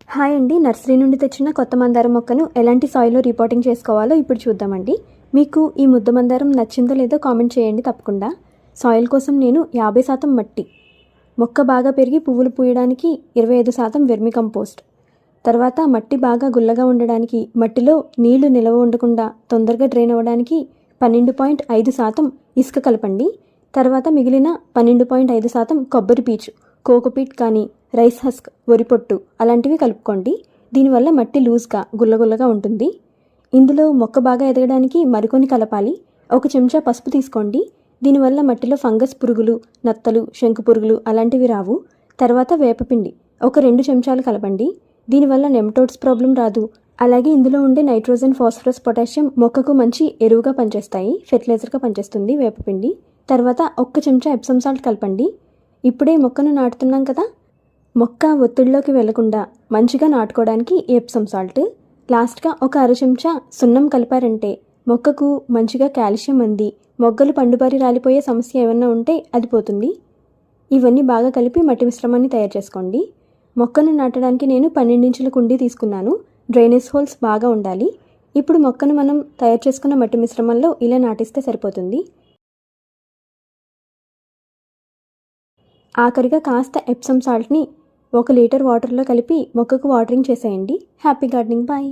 Hi అండి. Nursery నుండి తెచ్చిన కొత్త మందారం మొక్కను ఎలాంటి సాయిల్లో రిపోర్టింగ్ చేసుకోవాలో ఇప్పుడు చూద్దామండి. మీకు ఈ ముద్ద మందారం నచ్చిందో లేదో కామెంట్ చేయండి తప్పకుండా. సాయిల్ కోసం నేను 50% మట్టి, మొక్క బాగా పెరిగి పువ్వులు పూయడానికి 25% వెర్మి కంపోస్ట్, తర్వాత మట్టి బాగా గుల్లగా ఉండడానికి, మట్టిలో నీళ్లు నిలవ ఉండకుండా తొందరగా డ్రైన్ అవ్వడానికి 12.5% ఇసుక కలపండి. తర్వాత మిగిలిన 12.5% కొబ్బరి పీచు, కోకోపీట్ కానీ రైస్ హస్క్, వరి పొట్టు అలాంటివి కలుపుకోండి. దీనివల్ల మట్టి లూజ్గా గుల్లగుల్లగా ఉంటుంది. ఇందులో మొక్క బాగా ఎదగడానికి మరికొన్ని కలపాలి. 1 చెంచా పసుపు తీసుకోండి. దీనివల్ల మట్టిలో ఫంగస్ పురుగులు, నత్తలు, శంకు పురుగులు అలాంటివి రావు. తర్వాత వేపపిండి 2 చెంచాలు కలపండి. దీనివల్ల నెమటోడ్స్ ప్రాబ్లం రాదు. అలాగే ఇందులో ఉండే నైట్రోజన్, ఫాస్ఫరస్, పొటాషియం మొక్కకు మంచి ఎరువుగా పనిచేస్తాయి. ఫెర్టిలైజర్గా పనిచేస్తుంది వేపపిండి. తర్వాత 1 చెంచా ఎప్సమ్ సాల్ట్ కలపండి. ఇప్పుడే మొక్కను నాటుతున్నాం కదా, మొక్క ఒత్తిడిలోకి వెళ్లకుండా మంచిగా నాటుకోవడానికి ఎప్సమ్ సాల్ట్. లాస్ట్గా 1/2 చెంచా సున్నం కలిపారంటే మొక్కకు మంచిగా కాల్షియం అంది మొగ్గలు పండుబారి రాలిపోయే సమస్య ఏమన్నా ఉంటే అది పోతుంది. ఇవన్నీ బాగా కలిపి మట్టి మిశ్రమాన్ని తయారు చేసుకోండి. మొక్కను నాటడానికి నేను 12 ఇంచుల కుండీ తీసుకున్నాను. డ్రైనేజ్ హోల్స్ బాగా ఉండాలి. ఇప్పుడు మొక్కను మనం తయారు చేసుకున్న మట్టి మిశ్రమంలో ఇలా నాటిస్తే సరిపోతుంది. ఆఖరిగా కాస్త ఎప్సమ్ సాల్ట్ని 1 లీటర్ వాటర్లో కలిపి మొక్కకు వాటరింగ్ చేసేయండి. Happy gardening. బాయ్.